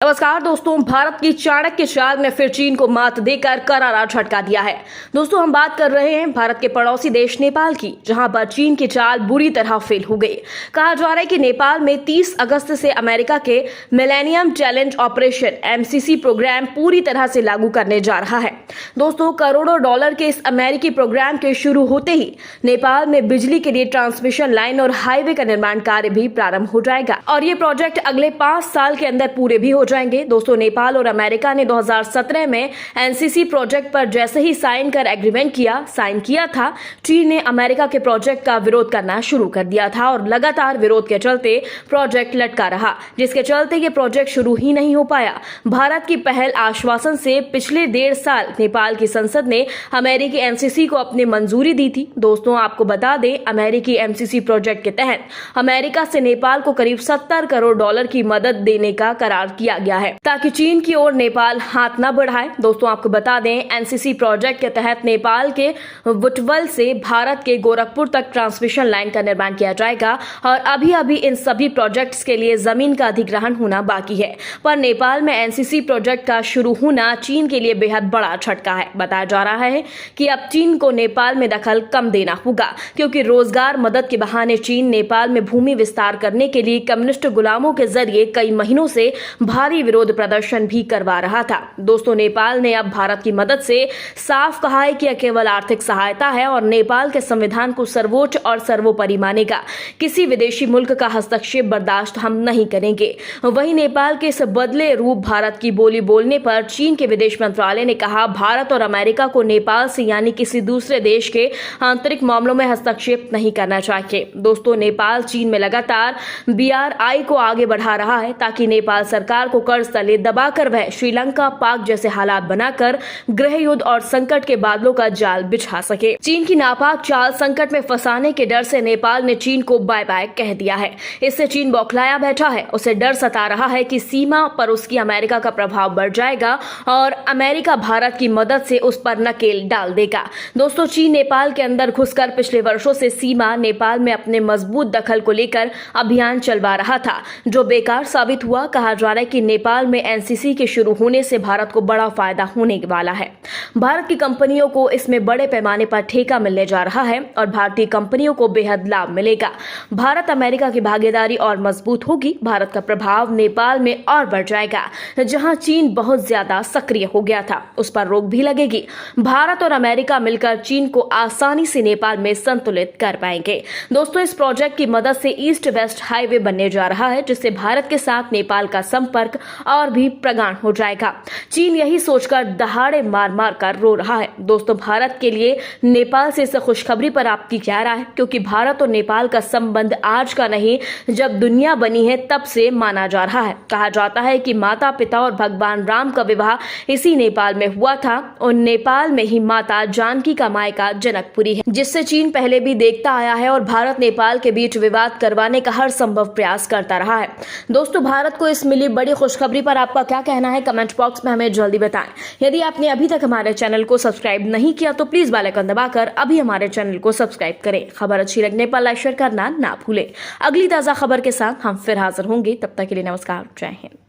नमस्कार दोस्तों, भारत की चाणक्य चाल में फिर चीन को मात देकर करारा झटका दिया है। दोस्तों, हम बात कर रहे हैं भारत के पड़ोसी देश नेपाल की, जहां पर चीन की चाल बुरी तरह फेल हो गई। कहा जा रहा है कि नेपाल में 30 अगस्त से अमेरिका के millennium challenge operation MCC program पूरी तरह से लागू करने जा रहा है। दोस्तों, करोड़ों डॉलर के इस अमेरिकी प्रोग्राम के शुरू होते ही नेपाल में बिजली के लिए ट्रांसमिशन लाइन और हाईवे का निर्माण कार्य भी प्रारंभ हो जाएगा और ये प्रोजेक्ट अगले 5 साल के अंदर पूरे भी हो जाएंगे। दोस्तों, नेपाल और अमेरिका ने 2017 में NCC प्रोजेक्ट पर जैसे ही साइन किया था, चीन ने अमेरिका के प्रोजेक्ट का विरोध करना शुरू कर दिया था और लगातार विरोध के चलते प्रोजेक्ट लटका रहा, जिसके चलते ये प्रोजेक्ट शुरू ही नहीं हो पाया। भारत की पहल आश्वासन से पिछले 1.5 साल नेपाल की संसद ने अमेरिकी MCC को अपनी मंजूरी दी थी। दोस्तों, आपको बता दें, अमेरिकी MCC प्रोजेक्ट के तहत अमेरिका से नेपाल को करीब 70 करोड़ डॉलर की मदद देने का करार किया गया है ताकि चीन की ओर नेपाल हाथ न बढ़ाए। दोस्तों, आपको बता दें, NCC प्रोजेक्ट के तहत नेपाल के बुटवल से भारत के गोरखपुर तक ट्रांसमिशन लाइन का निर्माण किया जाएगा और अभी इन सभी प्रोजेक्ट्स के लिए जमीन का अधिग्रहण होना बाकी है। पर नेपाल में NCC प्रोजेक्ट का शुरू होना चीन के लिए बेहद बड़ा झटका है। बताया जा रहा है कि अब चीन को नेपाल में दखल कम देना होगा, क्योंकि रोजगार मदद के बहाने चीन नेपाल में भूमि विस्तार करने के लिए कम्युनिस्ट गुलामों के जरिए कई महीनों से भारी विरोध प्रदर्शन भी करवा रहा था। दोस्तों, नेपाल ने अब भारत की मदद से साफ कहा है कि यह केवल आर्थिक सहायता है और नेपाल के संविधान को सर्वोच्च और सर्वोपरि मानेगा। किसी विदेशी मुल्क का हस्तक्षेप बर्दाश्त हम नहीं करेंगे। वहीं नेपाल के इस बदले रूप भारत की बोली बोलने पर चीन के विदेश मंत्रालय ने कहा, भारत और अमेरिका को नेपाल से यानी किसी दूसरे देश के आंतरिक मामलों में हस्तक्षेप नहीं करना चाहिए। दोस्तों, नेपाल चीन में लगातार BRI को आगे बढ़ा रहा है ताकि नेपाल सरकार को कर्ज तले दबाकर वह श्रीलंका, पाक जैसे हालात बनाकर गृह युद्ध और संकट के बादलों का जाल बिछा सके। चीन की नापाक चाल संकट में फंसाने के डर से नेपाल ने चीन को बाय बाय कह दिया है। इससे चीन बौखलाया बैठा है। उसे डर सता रहा है कि सीमा पर उसकी अमेरिका का प्रभाव बढ़ जाएगा और अमेरिका भारत की मदद से उस पर नकेल डाल देगा। दोस्तों, चीन नेपाल के अंदर घुसकर पिछले वर्षों से सीमा नेपाल में अपने मजबूत दखल को लेकर अभियान चलवा रहा था, जो बेकार साबित हुआ। कहा जा रहा है कि नेपाल में NCC के शुरू होने से भारत को बड़ा फायदा होने वाला है। भारत की कंपनियों को इसमें बड़े पैमाने पर ठेका मिलने जा रहा है और भारतीय कंपनियों को बेहद लाभ मिलेगा। भारत अमेरिका की भागीदारी और मजबूत होगी। भारत का प्रभाव नेपाल में और बढ़ जाएगा। जहां चीन बहुत ज्यादा सक्रिय हो गया था, उस पर रोक भी लगेगी। भारत और अमेरिका मिलकर चीन को आसानी से नेपाल में संतुलित कर पाएंगे। दोस्तों, इस प्रोजेक्ट की मदद से ईस्ट वेस्ट हाईवे बनने जा रहा है, जिससे भारत के साथ नेपाल का संपर्क और भी प्रगाढ़ हो जाएगा। चीन यही सोचकर दहाड़े मार मार कर रो रहा है। दोस्तों, भारत के लिए नेपाल से इस खुशखबरी पर आपकी क्या राय है? क्योंकि भारत और नेपाल का संबंध आज का नहीं, जब दुनिया बनी है तब से माना जा रहा है। कहा जाता है कि माता पिता और भगवान राम का विवाह इसी नेपाल में हुआ था और नेपाल में ही माता जानकी का मायका जनकपुरी है, जिससे चीन पहले भी देखता आया है और भारत नेपाल के बीच विवाद करवाने का हर संभव प्रयास करता रहा है। दोस्तों, भारत को इस मिली बड़ी खुशखबरी पर आपका क्या कहना है? कमेंट बॉक्स में हमें जल्दी बताएं। यदि आपने अभी तक हमारे चैनल को सब्सक्राइब नहीं किया तो प्लीज बेल आइकन दबाकर अभी हमारे चैनल को सब्सक्राइब करें। खबर अच्छी लगने पर लाइक शेयर करना ना भूलें। अगली ताजा खबर के साथ हम फिर हाजिर होंगे। तब तक के लिए नमस्कार, जय हिंद।